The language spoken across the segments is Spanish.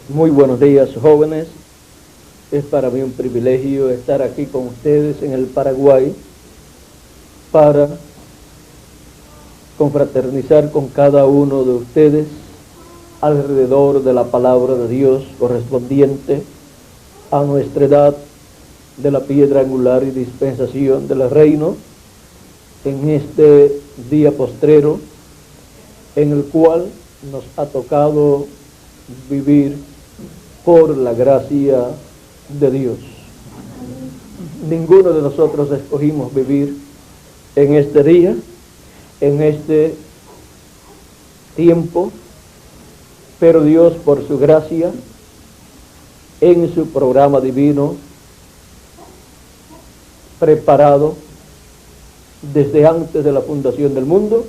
Muy buenos días, jóvenes. Es para mí un privilegio estar aquí con ustedes en el Paraguay para confraternizar con cada uno de ustedes alrededor de la palabra de Dios correspondiente a nuestra edad de la piedra angular y dispensación del reino en este día postrero en el cual nos ha tocado vivir por la gracia de Dios. Ninguno de nosotros escogimos vivir en este día, en este tiempo, pero Dios por su gracia, en su programa divino, preparado desde antes de la fundación del mundo,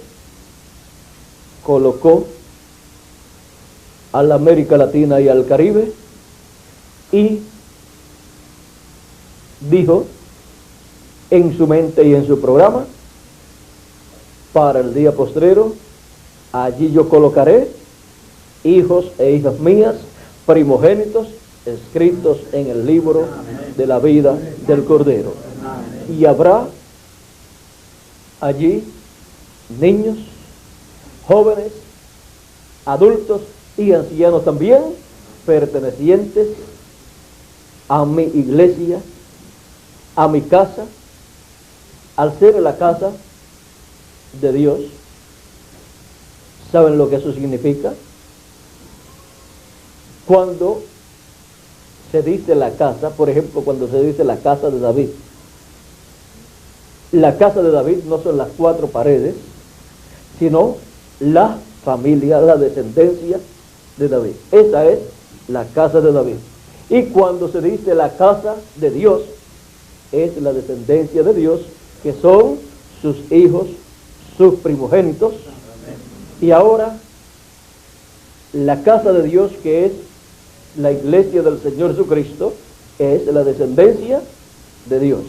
colocó a la América Latina y al Caribe y dijo en su mente y en su programa: para el día postrero, allí yo colocaré hijos e hijas mías, primogénitos, escritos en el libro de la vida del Cordero. Y habrá allí niños, jóvenes, adultos y ancianos también, pertenecientes a mi iglesia, a mi casa, al ser la casa de Dios. ¿Saben lo que eso significa? Cuando se dice la casa, por ejemplo, cuando se dice la casa de David, la casa de David no son las cuatro paredes, sino la familia, la descendencia de David. Esa es la casa de David. Y cuando se dice la casa de Dios, es la descendencia de Dios, que son sus hijos, sus primogénitos. Y ahora, la casa de Dios, que es la iglesia del Señor Jesucristo, es la descendencia de Dios.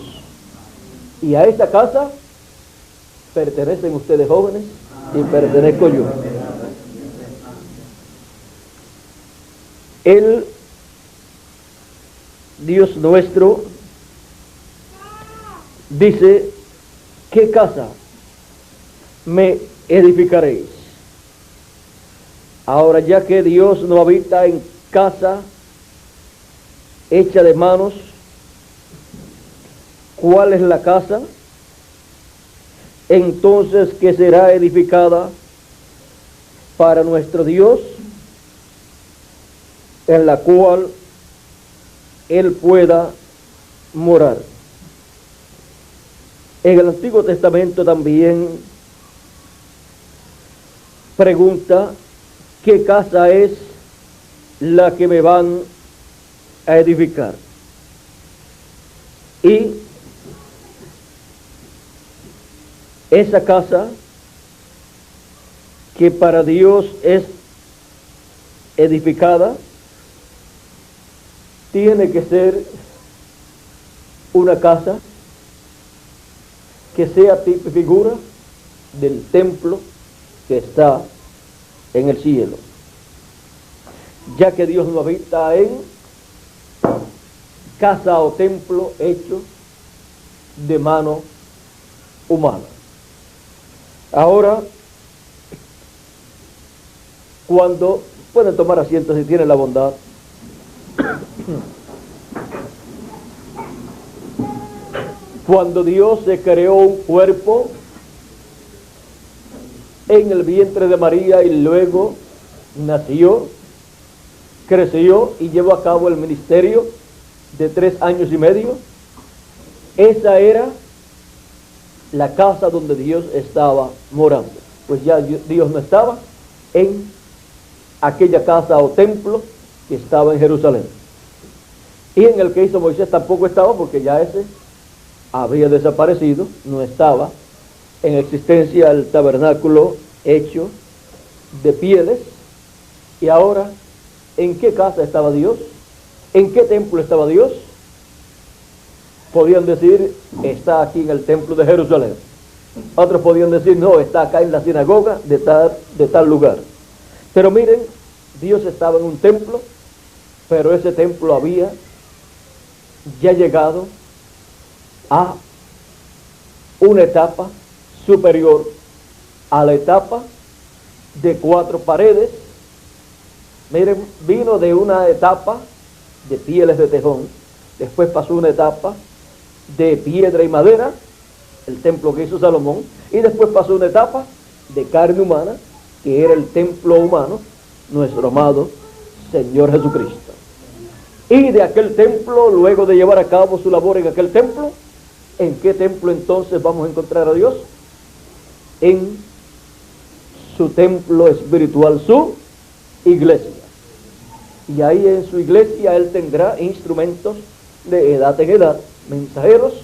Y a esta casa pertenecen ustedes, jóvenes, y pertenezco yo. El Dios nuestro dice: ¿qué casa me edificaréis? Ahora, ya que Dios no habita en casa hecha de manos, ¿cuál es la casa entonces que será edificada para nuestro Dios, en la cual Él pueda morar? En el Antiguo Testamento también pregunta: ¿qué casa es la que me van a edificar? Y esa casa que para Dios es edificada tiene que ser una casa que sea tipo y figura del templo que está en el cielo, ya que Dios no habita en casa o templo hecho de mano humana. Ahora, cuando pueden tomar asiento si tienen la bondad, cuando Dios se creó un cuerpo en el vientre de María y luego nació, creció y llevó a cabo el ministerio de 3 años y medio, esa era la casa donde Dios estaba morando. Pues ya Dios no estaba en aquella casa o templo que estaba en Jerusalén. Y en el que hizo Moisés tampoco estaba, porque ya ese había desaparecido, no estaba en existencia el tabernáculo hecho de pieles. Y ahora, ¿en qué casa estaba Dios? ¿En qué templo estaba Dios? Podían decir: está aquí en el templo de Jerusalén. Otros podían decir, no, está acá en la sinagoga de tal lugar. Pero miren, Dios estaba en un templo, pero ese templo había ya llegado a una etapa superior a la etapa de 4 paredes. Miren, vino de una etapa de pieles de tejón, después pasó una etapa de piedra y madera, el templo que hizo Salomón, y después pasó una etapa de carne humana, que era el templo humano, nuestro amado Señor Jesucristo. Y de aquel templo, luego de llevar a cabo su labor en aquel templo, ¿en qué templo entonces vamos a encontrar a Dios? En su templo espiritual, su iglesia. Y ahí en su iglesia Él tendrá instrumentos de edad en edad, mensajeros,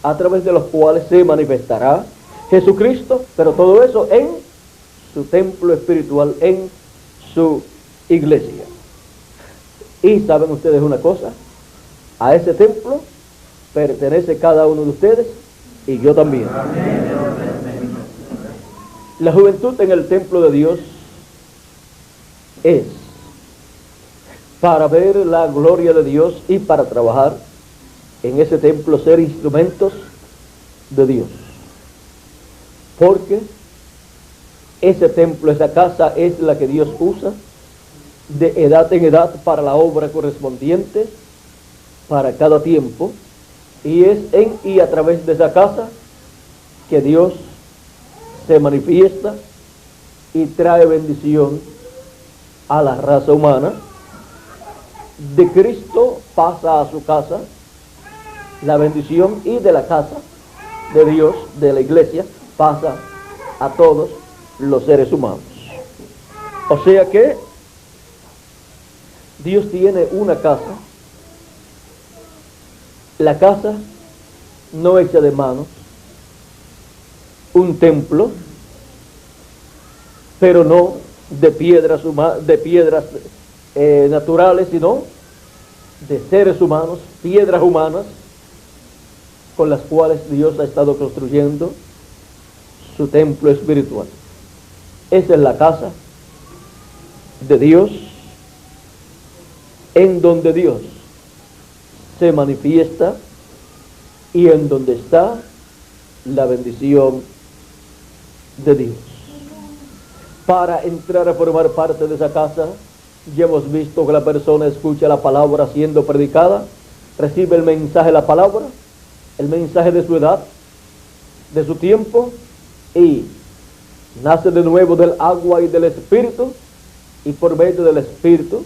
a través de los cuales se manifestará Jesucristo, pero todo eso en su templo espiritual, en su iglesia. Y saben ustedes una cosa, a ese templo pertenece cada uno de ustedes y yo también. La juventud en el templo de Dios es para ver la gloria de Dios y para trabajar en ese templo, ser instrumentos de Dios. Porque ese templo, esa casa es la que Dios usa de edad en edad para la obra correspondiente para cada tiempo, y es en y a través de esa casa que Dios se manifiesta y trae bendición a la raza humana. De Cristo pasa a su casa la bendición, y de la casa de Dios, de la iglesia, pasa a todos los seres humanos. O sea que Dios tiene una casa, la casa no hecha de manos, un templo, pero no de piedras naturales, sino de seres humanos, piedras humanas, con las cuales Dios ha estado construyendo su templo espiritual. Esa es la casa de Dios, en donde Dios se manifiesta y en donde está la bendición de Dios. Para entrar a formar parte de esa casa, ya hemos visto que la persona escucha la palabra siendo predicada, recibe el mensaje de la palabra, el mensaje de su edad, de su tiempo, y nace de nuevo del agua y del Espíritu, y por medio del Espíritu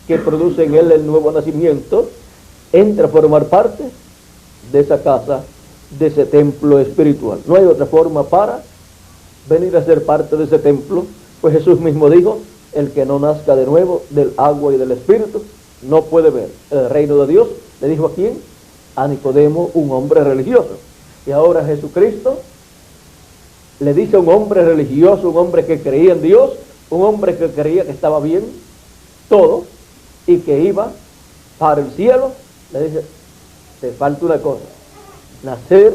que produce en él el nuevo nacimiento, entra a formar parte de esa casa, de ese templo espiritual. No hay otra forma para venir a ser parte de ese templo, pues Jesús mismo dijo, el que no nazca de nuevo del agua y del Espíritu no puede ver el reino de Dios. Le dijo a quién: a Nicodemo, un hombre religioso. Y ahora Jesucristo le dice a un hombre religioso, un hombre que creía en Dios, un hombre que creía que estaba bien todo y que iba para el cielo, le dice: te falta una cosa, nacer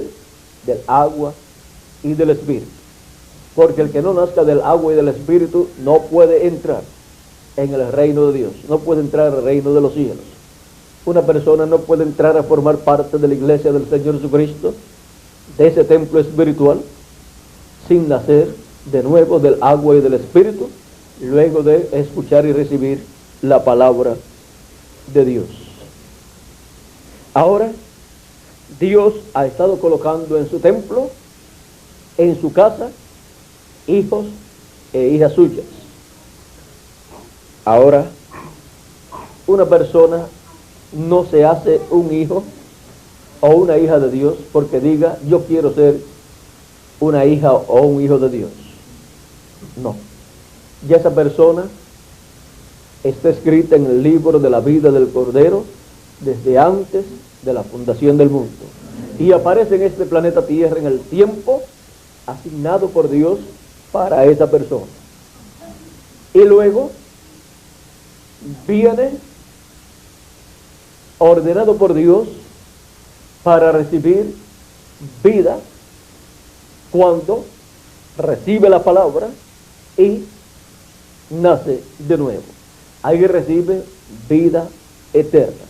del agua y del Espíritu. Porque el que no nazca del agua y del Espíritu no puede entrar en el reino de Dios, no puede entrar al reino de los cielos. Una persona no puede entrar a formar parte de la iglesia del Señor Jesucristo, de ese templo espiritual, sin nacer de nuevo del agua y del Espíritu, luego de escuchar y recibir la palabra de Dios. Ahora, Dios ha estado colocando en su templo, en su casa, hijos e hijas suyas. Ahora, una persona no se hace un hijo o una hija de Dios porque diga: yo quiero ser una hija o un hijo de Dios. No. Ya esa persona está escrita en el libro de la vida del Cordero desde antes de la fundación del mundo, y aparece en este planeta Tierra en el tiempo asignado por Dios para esa persona. Y luego viene ordenado por Dios para recibir vida cuando recibe la palabra y nace de nuevo. Ahí recibe vida eterna.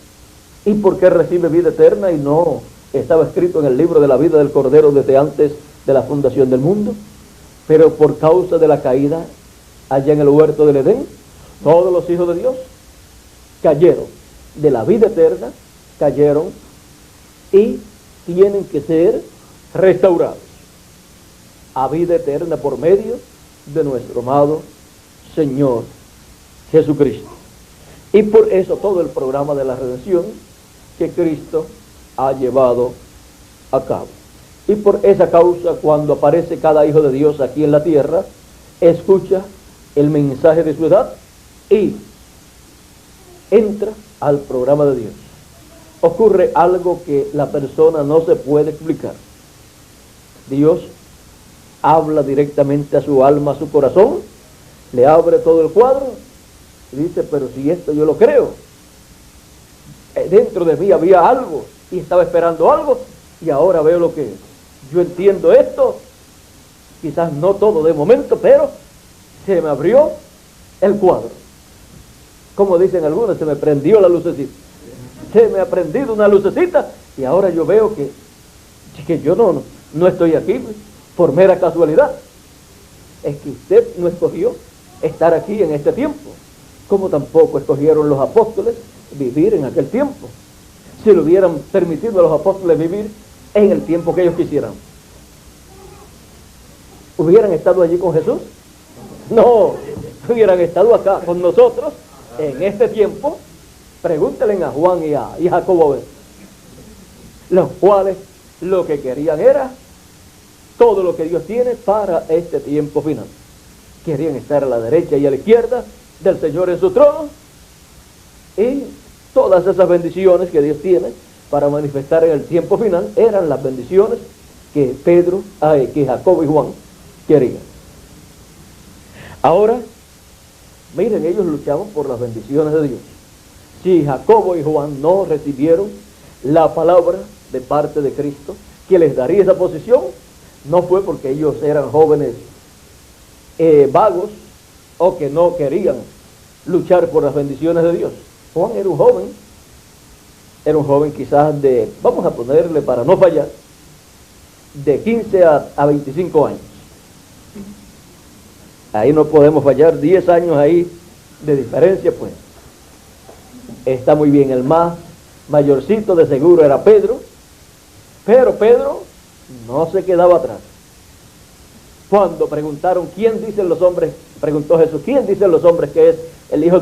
¿Y por qué recibe vida eterna y no estaba escrito en el libro de la vida del Cordero desde antes de la fundación del mundo? Pero por causa de la caída allá en el huerto del Edén, todos los hijos de Dios cayeron de la vida eterna, cayeron y tienen que ser restaurados a vida eterna por medio de nuestro amado Señor Jesucristo. Y por eso todo el programa de la redención que Cristo ha llevado a cabo. Y por esa causa, cuando aparece cada hijo de Dios aquí en la tierra, escucha el mensaje de su edad y entra al programa de Dios. Ocurre algo que la persona no se puede explicar. Dios habla directamente a su alma, a su corazón, le abre todo el cuadro y dice, pero si esto yo lo creo, dentro de mí había algo y estaba esperando algo y ahora veo lo que es. Yo entiendo esto, quizás no todo de momento, pero se me abrió el cuadro. Como dicen algunos, se me prendió la lucecita. Se me ha prendido una lucecita y ahora yo veo que yo no estoy aquí por mera casualidad. Es que usted no escogió estar aquí en este tiempo, como tampoco escogieron los apóstoles vivir en aquel tiempo. Si le hubieran permitido a los apóstoles vivir en el tiempo que ellos quisieran, ¿hubieran estado allí con Jesús? No, hubieran estado acá con nosotros en este tiempo. Pregúntenle a Juan y a Jacobo, los cuales lo que querían era todo lo que Dios tiene para este tiempo final. Querían estar a la derecha y a la izquierda del Señor en su trono, y todas esas bendiciones que Dios tiene para manifestar en el tiempo final eran las bendiciones que que Jacobo y Juan querían. Ahora, miren, ellos luchaban por las bendiciones de Dios. Si Jacobo y Juan no recibieron la palabra de parte de Cristo que les daría esa posición, no fue porque ellos eran jóvenes vagos o que no querían luchar por las bendiciones de Dios. Juan era un joven quizás vamos a ponerle para no fallar, de 15 a 25 años. Ahí no podemos fallar, 10 años ahí de diferencia, pues está muy bien. El más mayorcito de seguro era Pedro, pero Pedro no se quedaba atrás. Cuando preguntaron, ¿quién dicen los hombres? Preguntó Jesús, ¿quién dicen los hombres que es el hijo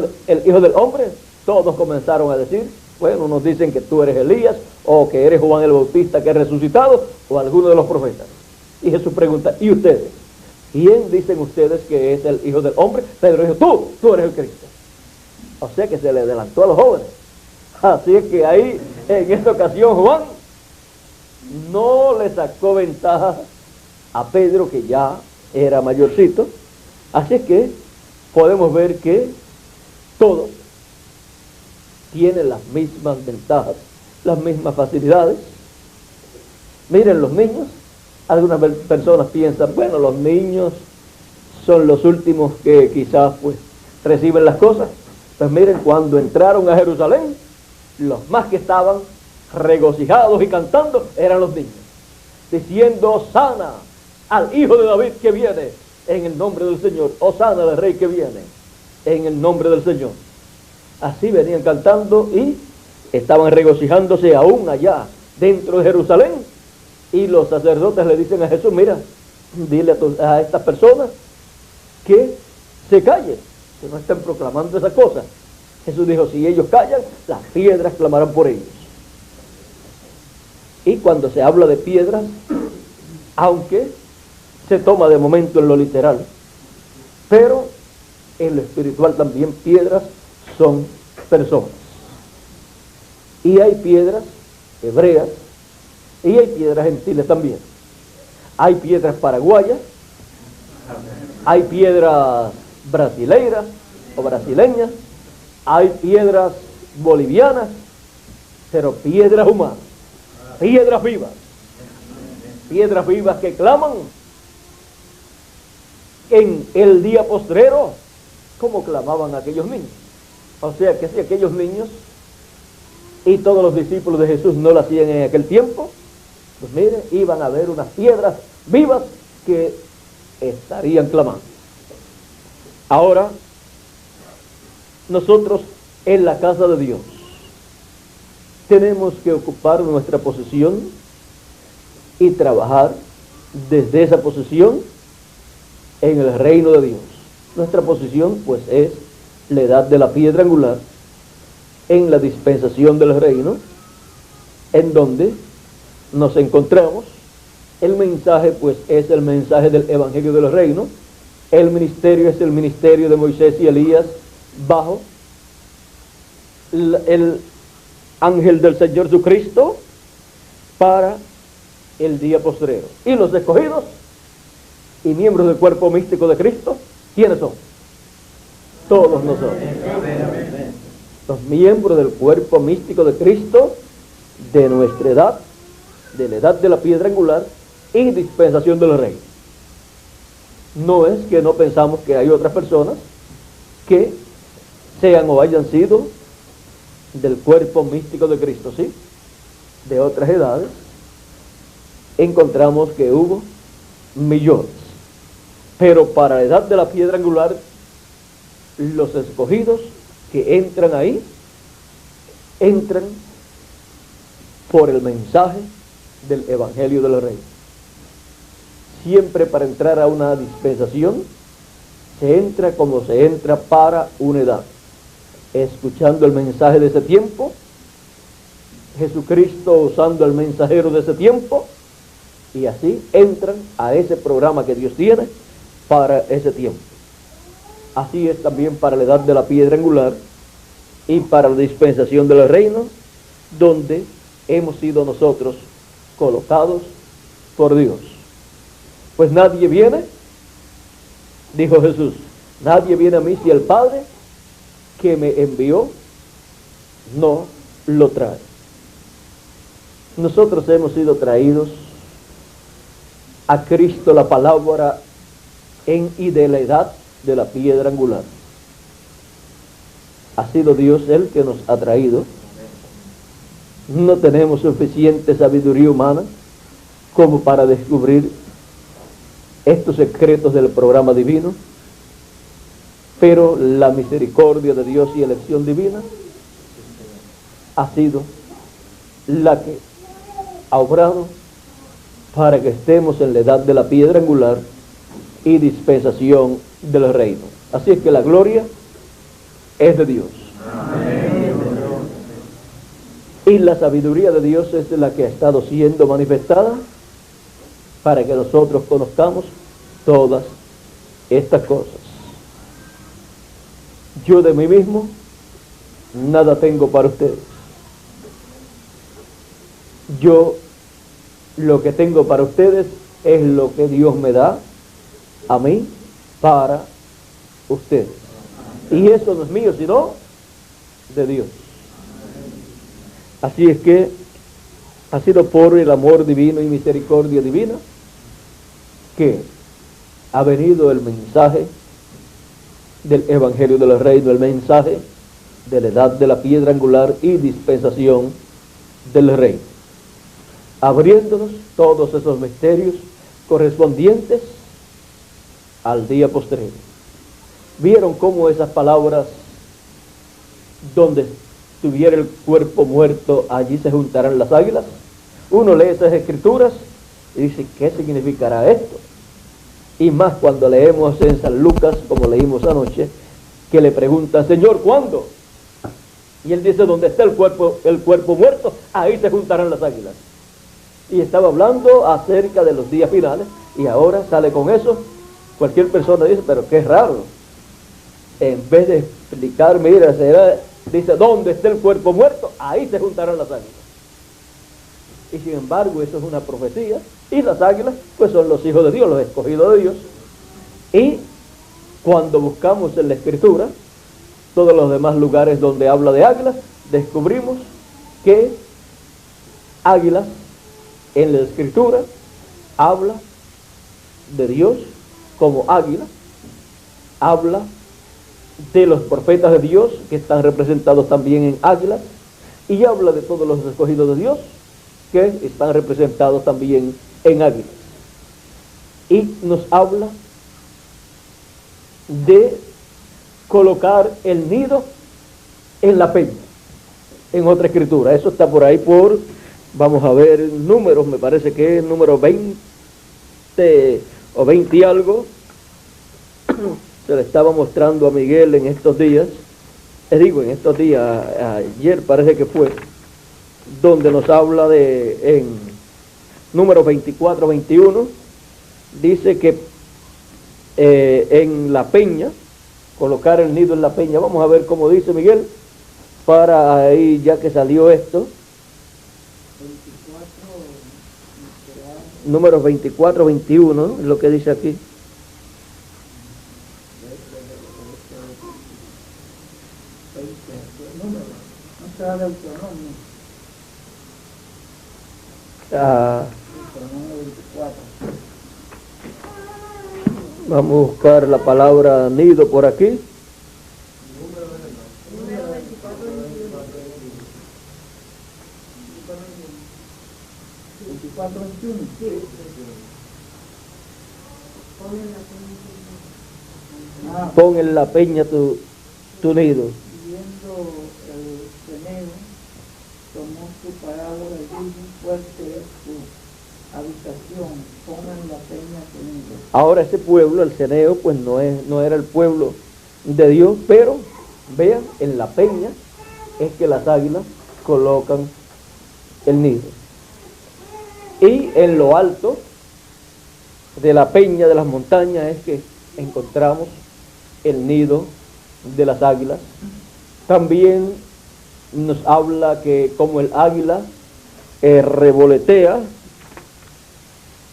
del hombre? Todos comenzaron a decir, bueno, unos dicen que tú eres Elías, o que eres Juan el Bautista que es resucitado, o alguno de los profetas. Y Jesús pregunta, ¿y ustedes? ¿Quién dicen ustedes que es el hijo del hombre? Pedro dijo, tú eres el Cristo. O sea que se le adelantó a los jóvenes. Así es que ahí, en esta ocasión, Juan no le sacó ventaja a Pedro, que ya era mayorcito. Así es que podemos ver que todos tienen las mismas ventajas, las mismas facilidades. Miren, los niños, algunas personas piensan, bueno, los niños son los últimos que quizás pues reciben las cosas. Pues miren, cuando entraron a Jerusalén, los más que estaban regocijados y cantando eran los niños, diciendo, Hosana al Hijo de David que viene en el nombre del Señor, Hosana al Rey que viene en el nombre del Señor. Así venían cantando y estaban regocijándose aún allá dentro de Jerusalén. Y los sacerdotes le dicen a Jesús, mira, dile a estas personas que se callen, que no estén proclamando esa cosa. Jesús dijo, si ellos callan, las piedras clamarán por ellos. Y cuando se habla de piedras, aunque se toma de momento en lo literal, pero en lo espiritual también piedras son personas. Y hay piedras hebreas y hay piedras gentiles también. Hay piedras paraguayas, hay piedras brasileiras o brasileñas, hay piedras bolivianas, pero piedras humanas, piedras vivas que claman en el día postrero, como clamaban aquellos niños. O sea que si aquellos niños y todos los discípulos de Jesús no lo hacían en aquel tiempo, pues mire, iban a ver unas piedras vivas que estarían clamando. Ahora, nosotros en la casa de Dios tenemos que ocupar nuestra posición y trabajar desde esa posición en el reino de Dios. Nuestra posición pues es la edad de la piedra angular en la dispensación del reino, en donde nos encontramos. El mensaje pues es el mensaje del evangelio del reino. El ministerio es el ministerio de Moisés y Elías bajo el ángel del Señor Jesucristo para el día postrero. Y los escogidos y miembros del cuerpo místico de Cristo, ¿quiénes son? Todos nosotros. Los miembros del cuerpo místico de Cristo, de nuestra edad, de la edad de la piedra angular y dispensación del reino. No es que no pensamos que hay otras personas que sean o hayan sido del cuerpo místico de Cristo, ¿sí? De otras edades, encontramos que hubo millones. Pero para la edad de la piedra angular, los escogidos que entran ahí, entran por el mensaje del evangelio del reino. Siempre para entrar a una dispensación, se entra como se entra para una edad, escuchando el mensaje de ese tiempo, Jesucristo usando el mensajero de ese tiempo, y así entran a ese programa que Dios tiene para ese tiempo. Así es también para la edad de la piedra angular y para la dispensación del reino, donde hemos sido nosotros colocados por Dios. Pues nadie viene, dijo Jesús, nadie viene a mí si el Padre que me envió no lo trae. Nosotros hemos sido traídos a Cristo, la palabra en y de la edad de la piedra angular. Ha sido Dios el que nos ha traído. No tenemos suficiente sabiduría humana como para descubrir estos secretos del programa divino, pero la misericordia de Dios y elección divina ha sido la que ha obrado para que estemos en la edad de la piedra angular y dispensación del reino. Así es que la gloria es de Dios. Amén. Y la sabiduría de Dios es la que ha estado siendo manifestada para que nosotros conozcamos todas estas cosas. Yo de mí mismo nada tengo para ustedes. Yo lo que tengo para ustedes es lo que Dios me da a mí para ustedes. Y eso no es mío, sino de Dios. Así es que ha sido por el amor divino y misericordia divina que ha venido el mensaje del evangelio del reino, el mensaje de la edad de la piedra angular y dispensación del reino, abriéndonos todos esos misterios correspondientes al día postrero. ¿Vieron cómo esas palabras, donde estuviera el cuerpo muerto, allí se juntarán las águilas? Uno lee esas escrituras y dice, ¿qué significará esto? Y más cuando leemos en San Lucas, como leímos anoche, que le pregunta, Señor, ¿cuándo? Y él dice, donde está el cuerpo muerto, ahí se juntarán las águilas. Y estaba hablando acerca de los días finales, y ahora sale con eso. Cualquier persona dice, pero qué raro. En vez de explicar, mira, dice, ¿dónde está el cuerpo muerto? Ahí se juntarán las águilas. Y sin embargo, eso es una profecía. Y las águilas, pues son los hijos de Dios, los escogidos de Dios. Y cuando buscamos en la Escritura, todos los demás lugares donde habla de águilas, descubrimos que águilas en la Escritura habla de Dios como águila, habla de los profetas de Dios, que están representados también en águilas, y habla de todos los escogidos de Dios, que están representados también en águilas. Y nos habla de colocar el nido en la peña, en otra escritura. Eso está por ahí vamos a ver números, me parece que es número 20 o 20 y algo. Se le estaba mostrando a Miguel en estos días, ayer parece que fue, donde nos habla en números 24, 21, dice que en la peña, colocar el nido en la peña. Vamos a ver cómo dice Miguel, para ahí ya que salió esto. Números 24, 21, es lo que dice aquí. Vamos a buscar la palabra nido por aquí. Pon en la peña tu nido. Viendo el ceneo, tomó su palabra y dijo: fuerte es tu habitación, pon en la peña tu nido. Ahora ese pueblo, el ceneo, pues no era el pueblo de Dios, pero vean, en la peña es que las águilas colocan el nido. Y en lo alto de la peña de las montañas es que encontramos el nido de las águilas. También nos habla que como el águila revolotea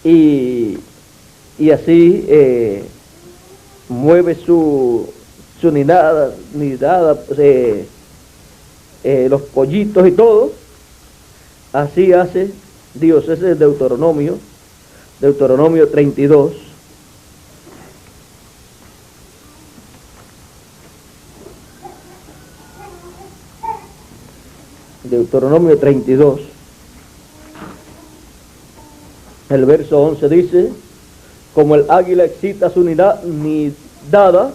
y así mueve su nidada, los pollitos y todo, así hace Dios. Ese es Deuteronomio 32. Deuteronomio 32. El verso 11 dice: como el águila excita su nidada,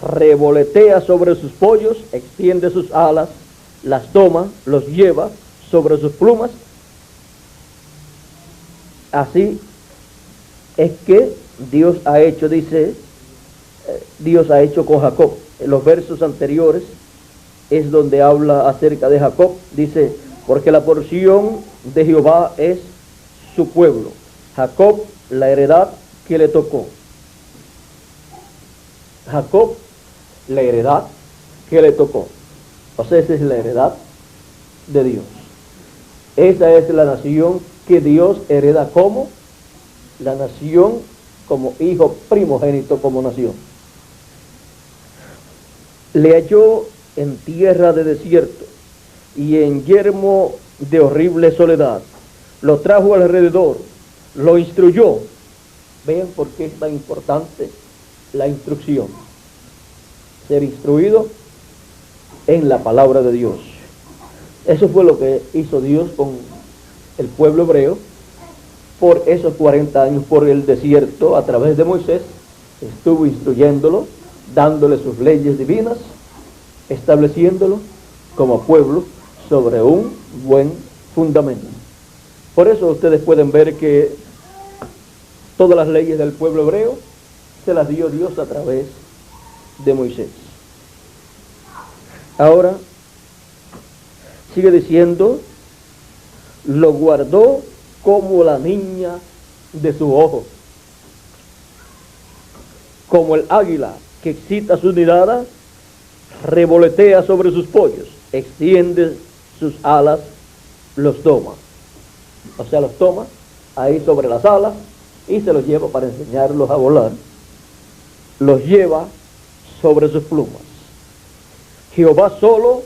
revolotea sobre sus pollos, extiende sus alas, las toma, los lleva sobre sus plumas. Así es que Dios ha hecho, dice, Dios ha hecho con Jacob. En los versos anteriores es donde habla acerca de Jacob. Dice: porque la porción de Jehová es su pueblo, Jacob la heredad que le tocó. Jacob, la heredad que le tocó. O sea, esa es la heredad de Dios. Esa es la nación que Dios hereda como la nación, como hijo primogénito, como nación. Le halló en tierra de desierto y en yermo de horrible soledad. Lo trajo alrededor, lo instruyó. Vean por qué es tan importante la instrucción. Ser instruido en la palabra de Dios. Eso fue lo que hizo Dios con el pueblo hebreo por esos 40 años por el desierto. A través de Moisés estuvo instruyéndolo, dándole sus leyes divinas, estableciéndolo como pueblo sobre un buen fundamento. Por eso ustedes pueden ver que todas las leyes del pueblo hebreo se las dio Dios a través de Moisés. Ahora sigue diciendo: lo guardó como la niña de su ojo, como el águila que excita su nidada, revolotea sobre sus pollos, extiende sus alas, los toma. O sea, los toma ahí sobre las alas y se los lleva para enseñarlos a volar. Los lleva sobre sus plumas. Jehová solo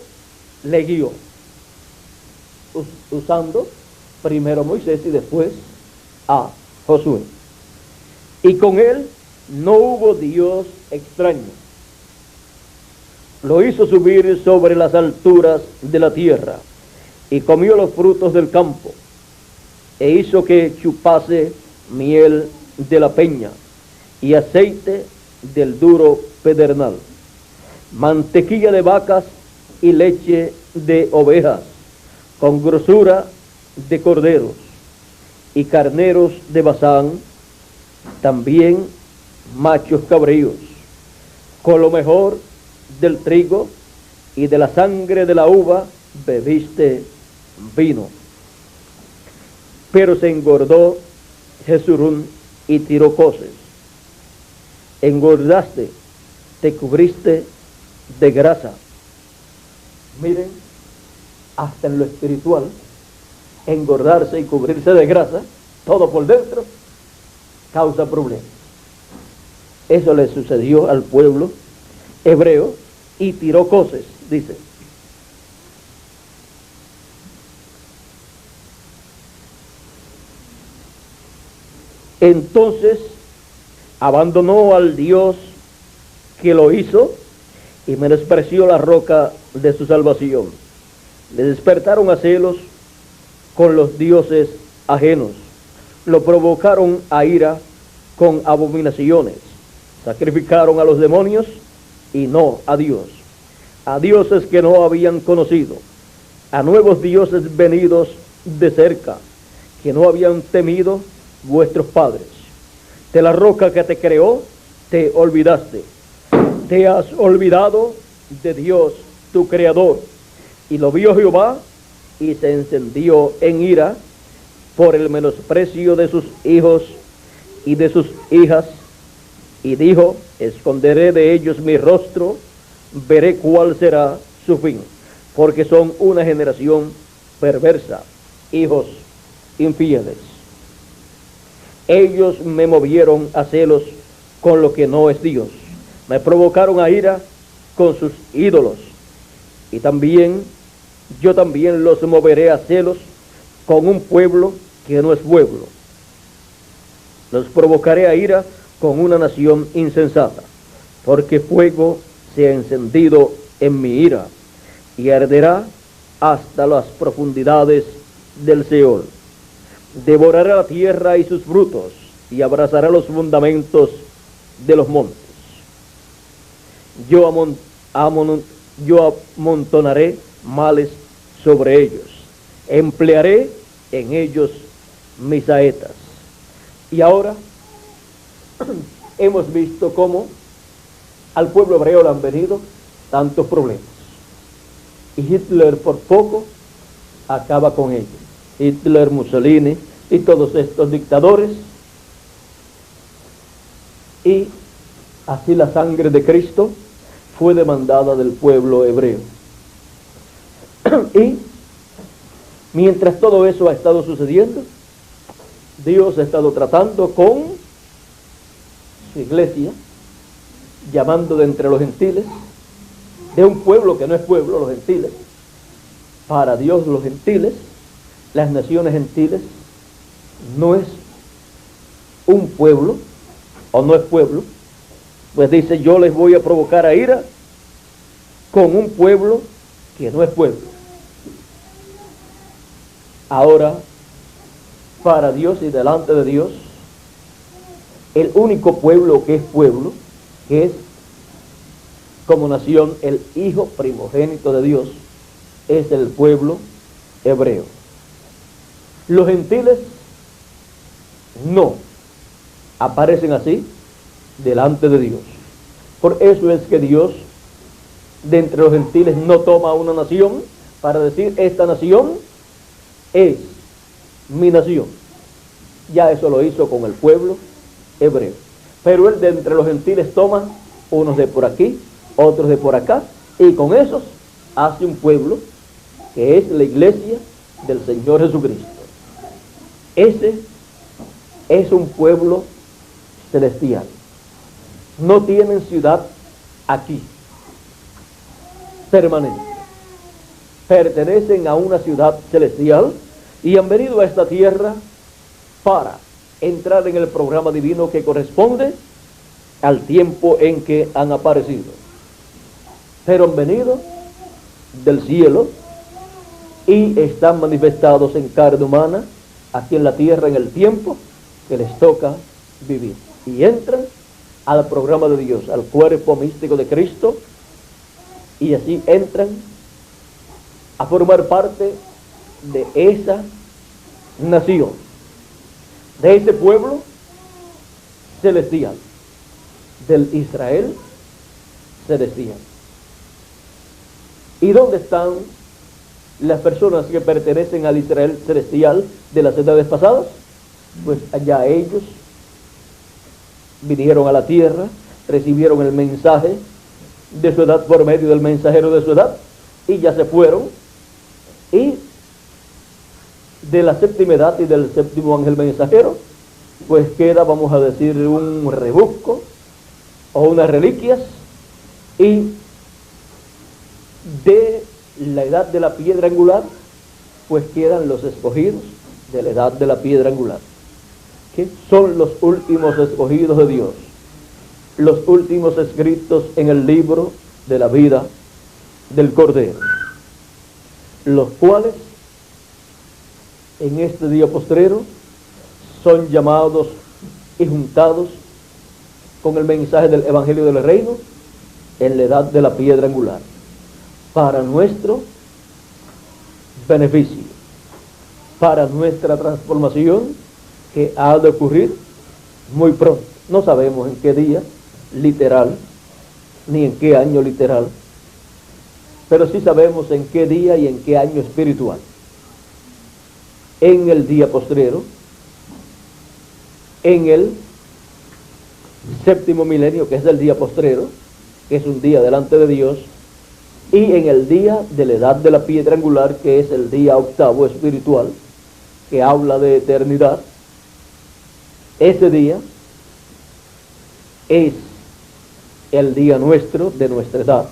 le guió, usando primero a Moisés y después a Josué. Y con él no hubo Dios extraño. Lo hizo subir sobre las alturas de la tierra y comió los frutos del campo e hizo que chupase miel de la peña y aceite del duro pedernal, mantequilla de vacas y leche de ovejas, con grosura de corderos y carneros de Basán, también machos cabríos, con lo mejor del trigo y de la sangre de la uva bebiste vino. Pero se engordó Jesurún y tiró coces. Engordaste, te cubriste de grasa. Miren, hasta en lo espiritual, engordarse y cubrirse de grasa, todo por dentro, causa problemas. Eso le sucedió al pueblo hebreo y tiró coces, dice. Entonces abandonó al Dios que lo hizo y menospreció la roca de su salvación. Le despertaron a celos con los dioses ajenos. Lo provocaron a ira con abominaciones. Sacrificaron a los demonios y no a Dios. A dioses que no habían conocido. A nuevos dioses venidos de cerca, que no habían temido vuestros padres. De la roca que te creó, te olvidaste. Te has olvidado de Dios, tu creador. Y lo vio Jehová y se encendió en ira por el menosprecio de sus hijos y de sus hijas. Y dijo, esconderé de ellos mi rostro, veré cuál será su fin. Porque son una generación perversa, hijos infieles. Ellos me movieron a celos con lo que no es Dios. Me provocaron a ira con sus ídolos. Y yo también los moveré a celos con un pueblo que no es pueblo. Los provocaré a ira con una nación insensata, porque fuego se ha encendido en mi ira y arderá hasta las profundidades del Seol. Devorará la tierra y sus frutos y abrazará los fundamentos de los montes. Yo amontonaré males sobre ellos, emplearé en ellos mis saetas. Y ahora hemos visto cómo al pueblo hebreo le han venido tantos problemas. Y Hitler por poco acaba con ellos. Hitler, Mussolini y todos estos dictadores. Y así la sangre de Cristo fue demandada del pueblo hebreo. Y mientras todo eso ha estado sucediendo, Dios ha estado tratando con su iglesia, llamando de entre los gentiles, de un pueblo que no es pueblo, los gentiles. Para Dios los gentiles, las naciones gentiles, no es un pueblo, o no es pueblo, pues dice, yo les voy a provocar a ira con un pueblo que no es pueblo. Ahora, para Dios y delante de Dios, el único pueblo que es pueblo, que es como nación el hijo primogénito de Dios, es el pueblo hebreo. Los gentiles no aparecen así delante de Dios. Por eso es que Dios de entre los gentiles no toma una nación para decir, esta nación es mi nación. Ya eso lo hizo con el pueblo hebreo. Pero él de entre los gentiles toma unos de por aquí, otros de por acá, y con esos hace un pueblo que es la iglesia del Señor Jesucristo. Ese es un pueblo celestial. No tienen ciudad aquí, permanente. Pertenecen a una ciudad celestial y han venido a esta tierra para entrar en el programa divino que corresponde al tiempo en que han aparecido, pero han venido del cielo y están manifestados en carne humana aquí en la tierra en el tiempo que les toca vivir, y entran al programa de Dios, al cuerpo místico de Cristo, y así entran a formar parte de esa nación, de ese pueblo celestial, del Israel celestial. ¿Y dónde están las personas que pertenecen al Israel celestial de las edades pasadas? Pues allá ellos vinieron a la tierra, recibieron el mensaje de su edad por medio del mensajero de su edad, y ya se fueron. Y de la séptima edad y del séptimo ángel mensajero, pues queda, vamos a decir, un rebusco o unas reliquias. Y de la edad de la piedra angular, pues quedan los escogidos de la edad de la piedra angular, que son los últimos escogidos de Dios, los últimos escritos en el libro de la vida del Cordero, los cuales en este día postrero son llamados y juntados con el mensaje del Evangelio del Reino en la edad de la piedra angular, para nuestro beneficio, para nuestra transformación que ha de ocurrir muy pronto. No sabemos en qué día literal, ni en qué año literal, pero sí sabemos en qué día y en qué año espiritual. En el día postrero, en el séptimo milenio, que es el día postrero, que es un día delante de Dios, y en el día de la edad de la piedra angular, que es el día octavo espiritual, que habla de eternidad. Ese día es el día nuestro, de nuestra edad.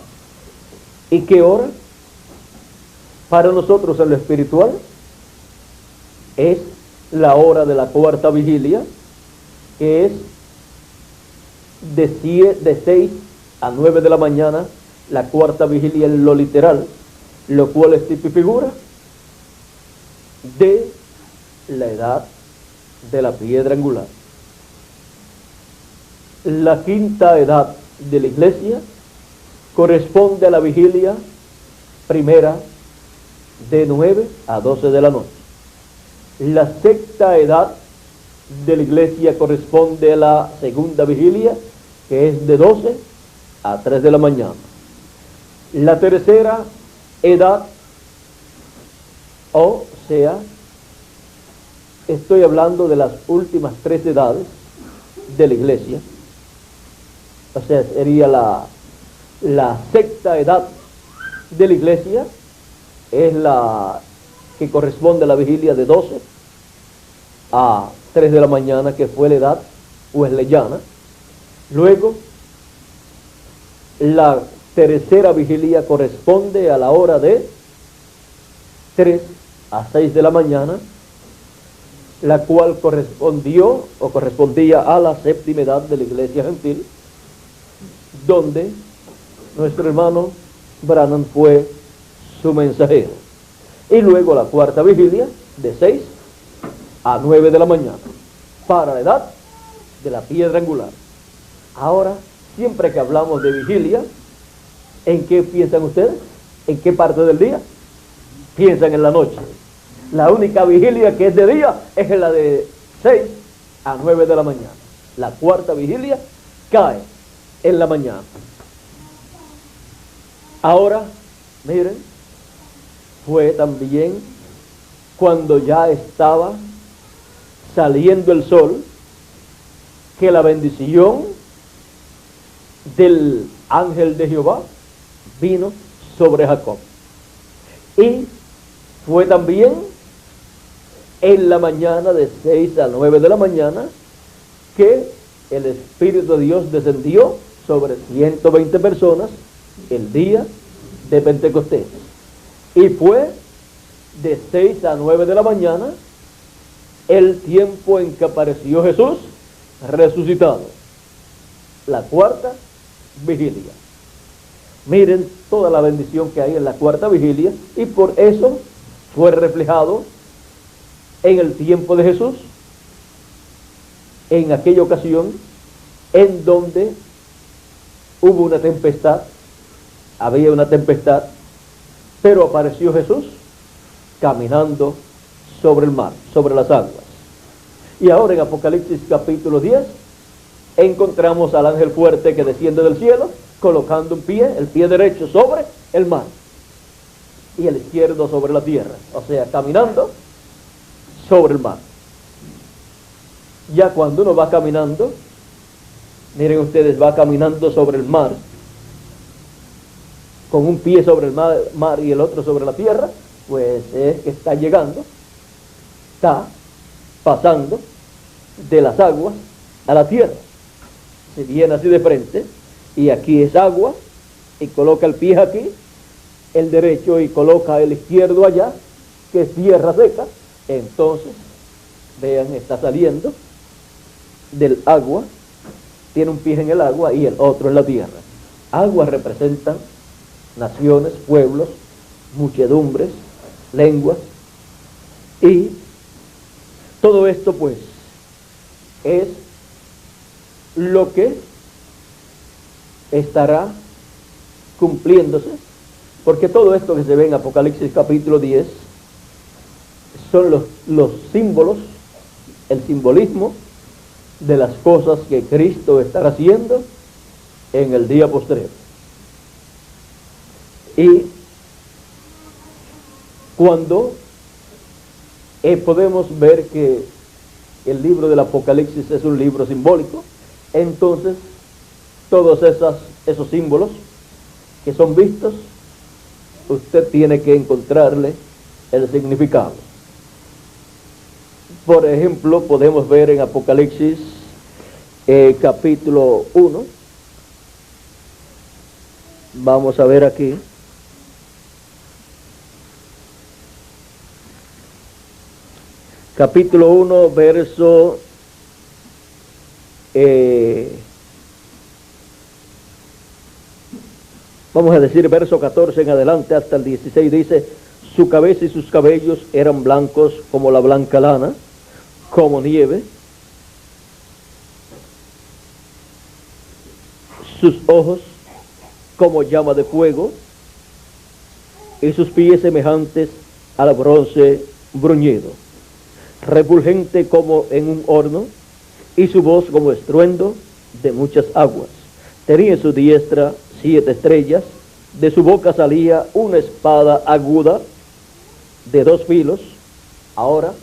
¿Y qué hora? Para nosotros en lo espiritual es la hora de la cuarta vigilia, que es de 6 a 9 de la mañana, la cuarta vigilia en lo literal, lo cual es tipo y figura de la edad de la piedra angular. La quinta edad de la iglesia corresponde a la vigilia primera de 9 a 12 de la noche. La sexta edad de la iglesia corresponde a la segunda vigilia, que es de 12 a 3 de la mañana. La tercera edad, o sea, estoy hablando de las últimas 3 edades de la iglesia, o sea, sería la sexta edad de la iglesia, es la que corresponde a la vigilia de 12 a 3 de la mañana, que fue la edad wesleyana. Luego, la tercera vigilia corresponde a la hora de 3 a 6 de la mañana, la cual correspondió o correspondía a la séptima edad de la iglesia gentil, donde nuestro hermano Branham fue su mensajero. Y luego la cuarta vigilia de 6 a 9 de la mañana, para la edad de la piedra angular. Ahora, siempre que hablamos de vigilia, ¿en qué piensan ustedes? ¿En qué parte del día? Piensan en la noche. La única vigilia que es de día es la de 6 a 9 de la mañana. La cuarta vigilia cae en la mañana. Ahora, miren, fue también cuando ya estaba saliendo el sol que la bendición del ángel de Jehová vino sobre Jacob. Y fue también en la mañana de 6 a 9 de la mañana que el Espíritu de Dios descendió sobre 120 personas el día de Pentecostés. Y fue de 6 a 9 de la mañana el tiempo en que apareció Jesús resucitado. la cuarta vigilia. Miren toda la bendición que hay en la cuarta vigilia, y por eso fue reflejado en el tiempo de Jesús, en aquella ocasión en donde hubo una tempestad, había una tempestad, pero apareció Jesús caminando sobre el mar, sobre las aguas. Y ahora en Apocalipsis capítulo 10 encontramos al ángel fuerte que desciende del cielo, colocando un pie, el pie derecho sobre el mar y el izquierdo sobre la tierra, o sea, caminando sobre el mar. Ya cuando uno va caminando, miren ustedes, va caminando sobre el mar, con un pie sobre el mar y el otro sobre la tierra, pues es que está llegando, está pasando de las aguas a la tierra. Se viene así de frente, y aquí es agua, y coloca el pie aquí, el derecho, y coloca el izquierdo allá, que es tierra seca. Entonces, vean, está saliendo del agua, tiene un pie en el agua y el otro en la tierra. Aguas representan naciones, pueblos, muchedumbres, lenguas, y todo esto pues es lo que estará cumpliéndose, porque todo esto que se ve en Apocalipsis capítulo 10 son los símbolos, el simbolismo de las cosas que Cristo estará haciendo en el día postrero. Y cuando podemos ver que el libro del Apocalipsis es un libro simbólico, entonces todos esos símbolos que son vistos, usted tiene que encontrarle el significado. Por ejemplo, podemos ver en Apocalipsis capítulo 1, vamos a ver aquí, capítulo 1, verso vamos a decir verso 14 en adelante hasta el 16, dice: su cabeza y sus cabellos eran blancos como la blanca lana, como nieve, sus ojos como llama de fuego, y sus pies semejantes al bronce bruñido, refulgente como en un horno, y su voz como estruendo de muchas aguas. Tenía en su diestra 7 estrellas, de su boca salía una espada aguda de 2 filos. Ahora,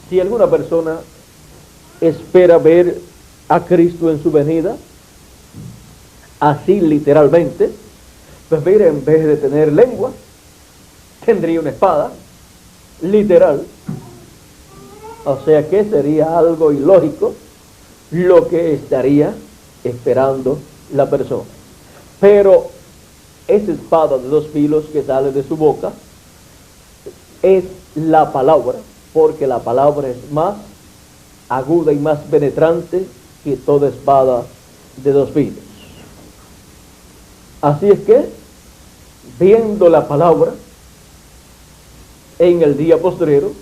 si alguna persona espera ver a Cristo en su venida, así literalmente, pues mire, en vez de tener lengua, tendría una espada, literal. O sea que sería algo ilógico lo que estaría esperando la persona. Pero esa espada de 2 filos que sale de su boca es la palabra, porque la palabra es más aguda y más penetrante que toda espada de 2 filos. Así es que, viendo la palabra en el día postrero,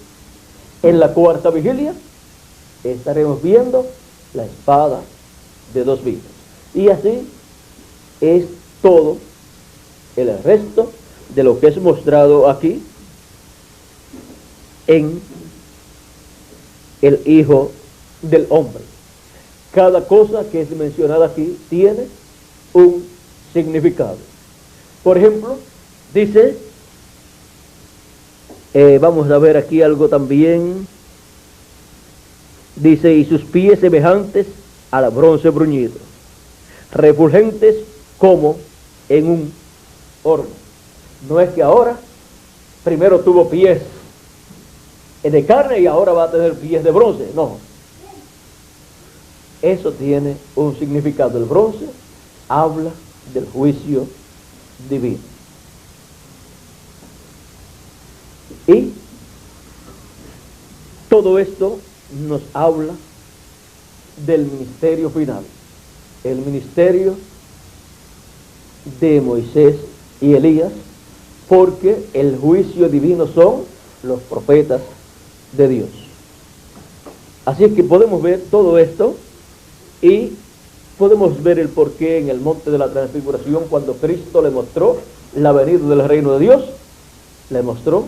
en la cuarta vigilia, estaremos viendo la espada de 2 filos. Y así es todo el resto de lo que es mostrado aquí en el Hijo del Hombre. Cada cosa que es mencionada aquí tiene un significado. Por ejemplo, dice, vamos a ver aquí algo también, dice: y sus pies semejantes al bronce bruñido, refulgentes como en un horno. No es que ahora primero tuvo pies de carne y ahora va a tener pies de bronce, no. Eso tiene un significado. El bronce habla del juicio divino. Y todo esto nos habla del ministerio final, el ministerio de Moisés y Elías, porque el juicio divino son los profetas de Dios. Así es que podemos ver todo esto y podemos ver el porqué en el monte de la transfiguración, cuando Cristo le mostró la venida del reino de Dios, le mostró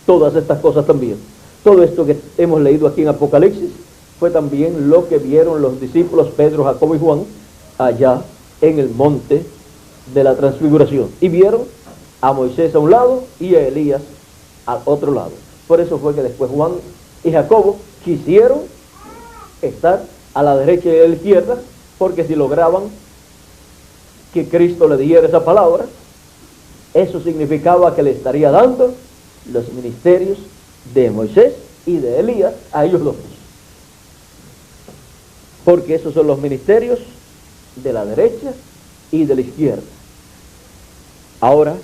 todas estas cosas también. Todo esto que hemos leído aquí en Apocalipsis fue también lo que vieron los discípulos Pedro, Jacobo y Juan allá en el monte de la transfiguración, y vieron a Moisés a un lado y a Elías al otro lado. Por eso fue que después Juan y Jacobo quisieron estar a la derecha y a la izquierda, porque si lograban que Cristo le diera esa palabra, eso significaba que le estaría dando los ministerios de Moisés y de Elías a ellos dos, porque esos son los ministerios de la derecha y de la izquierda. Ahora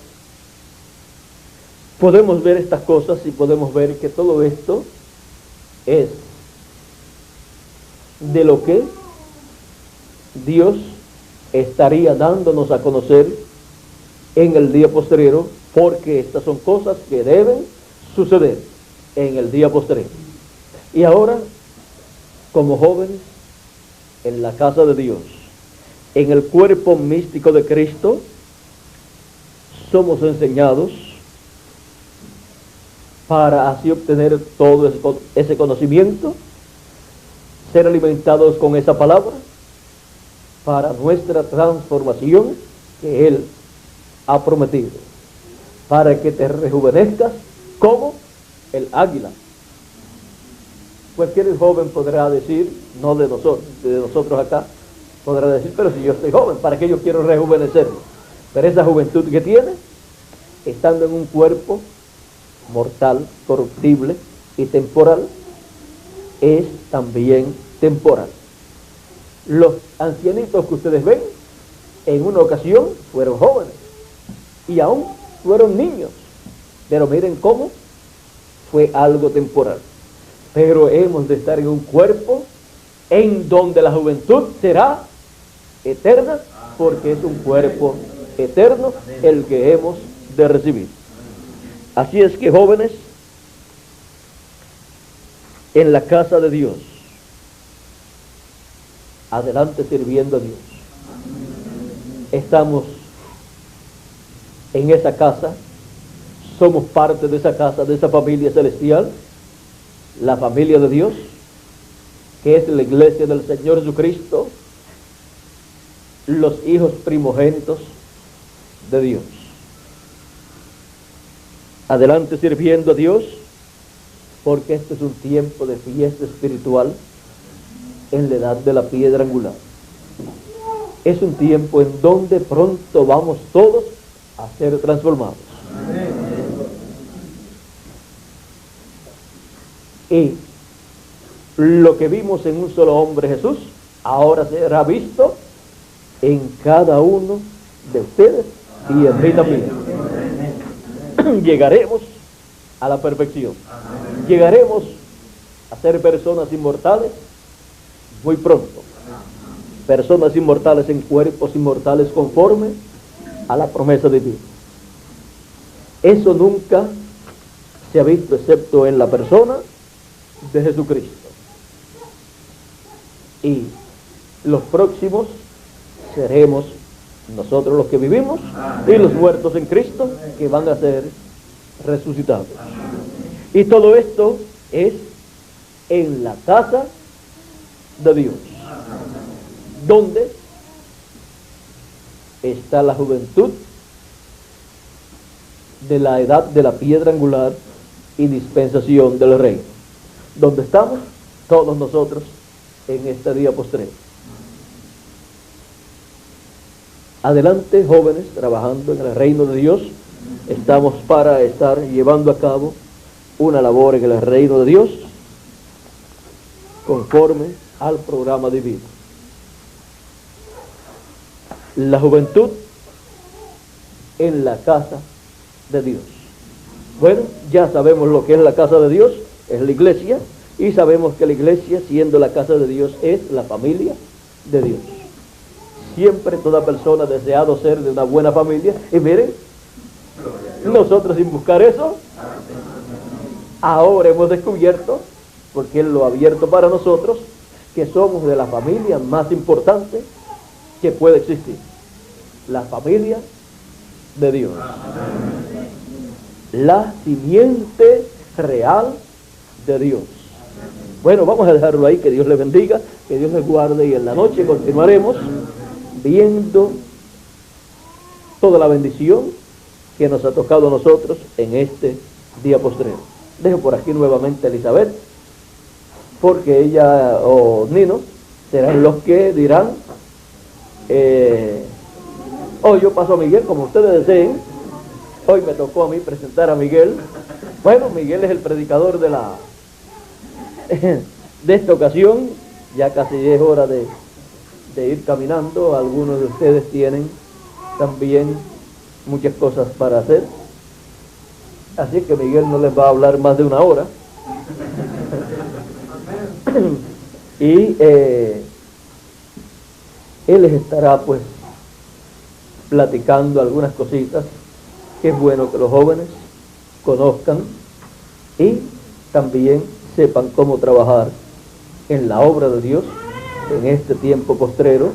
podemos ver estas cosas y podemos ver que todo esto es de lo que Dios estaría dándonos a conocer en el día postrero, porque estas son cosas que deben suceder en el día postrero. Y ahora, como jóvenes en la casa de Dios, en el cuerpo místico de Cristo, somos enseñados para así obtener todo ese conocimiento, ser alimentados con esa palabra para nuestra transformación que Él ha prometido, para que te rejuvenezcas como el águila. Cualquier joven podrá decir, no de nosotros acá, podrá decir, pero si yo estoy joven, ¿para qué yo quiero rejuvenecerme? Pero esa juventud que tiene, estando en un cuerpo mortal, corruptible y temporal, es también temporal. Los ancianitos que ustedes ven, en una ocasión fueron jóvenes y aún fueron niños, pero miren cómo fue algo temporal. Pero hemos de estar en un cuerpo en donde la juventud será eterna, porque es un cuerpo eterno el que hemos de recibir. Así es que, jóvenes, en la casa de Dios, adelante sirviendo a Dios, estamos en esa casa, somos parte de esa casa, de esa familia celestial, la familia de Dios, que es la iglesia del Señor Jesucristo, los hijos primogénitos de Dios. Adelante sirviendo a Dios, porque este es un tiempo de fiesta espiritual en la edad de la piedra angular. Es un tiempo en donde pronto vamos todos a ser transformados. Y lo que vimos en un solo hombre, Jesús, ahora será visto en cada uno de ustedes y en mí también. Llegaremos a la perfección. Llegaremos a ser personas inmortales muy pronto. Personas inmortales en cuerpos inmortales conforme a la promesa de Dios. Eso nunca se ha visto excepto en la persona de Jesucristo. Y los próximos seremos nosotros los que vivimos y los muertos en Cristo que van a ser resucitados. Y todo esto es en la casa de Dios, donde está la juventud de la edad de la piedra angular y dispensación del reino, donde estamos todos nosotros en este día postrero. Adelante, jóvenes, trabajando en el reino de Dios. Estamos para estar llevando a cabo una labor en el reino de Dios conforme al programa divino. La juventud en la casa de Dios. Bueno, ya sabemos lo que es la casa de Dios, es la iglesia, Y sabemos que la iglesia, siendo la casa de Dios, es la familia de Dios. Siempre toda persona ha deseado ser de una buena familia. Y miren, nosotros sin buscar eso, ahora hemos descubierto, porque Él lo ha abierto para nosotros, que somos de la familia más importante que puede existir. La familia de Dios. La simiente real de Dios. Bueno, vamos a dejarlo ahí, que Dios les bendiga, que Dios les guarde, y en la noche continuaremos viendo toda la bendición que nos ha tocado a nosotros en este día postrero. Dejo por aquí nuevamente a Elizabeth, porque ella o Nino serán los que dirán, hoy yo paso a Miguel, como ustedes deseen. Hoy me tocó a mí presentar a Miguel. Bueno, Miguel es el predicador de esta ocasión. Ya casi es hora de ir caminando. Algunos de ustedes tienen también muchas cosas para hacer, así que Miguel no les va a hablar más de una hora. Y él les estará pues platicando algunas cositas que es bueno que los jóvenes conozcan y también sepan cómo trabajar en la obra de Dios en este tiempo postrero,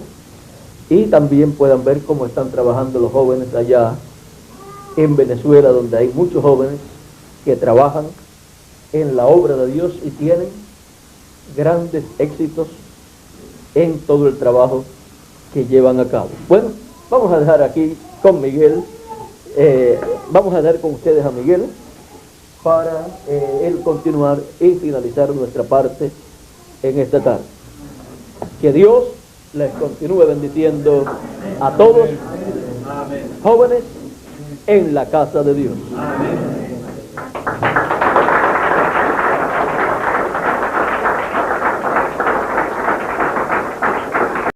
y también puedan ver cómo están trabajando los jóvenes allá en Venezuela, donde hay muchos jóvenes que trabajan en la obra de Dios y tienen grandes éxitos en todo el trabajo que llevan a cabo. Bueno, vamos a dejar aquí con Miguel, vamos a dejar con ustedes a Miguel para él continuar y finalizar nuestra parte en esta tarde. Que Dios les continúe bendiciendo a todos, jóvenes en la casa de Dios.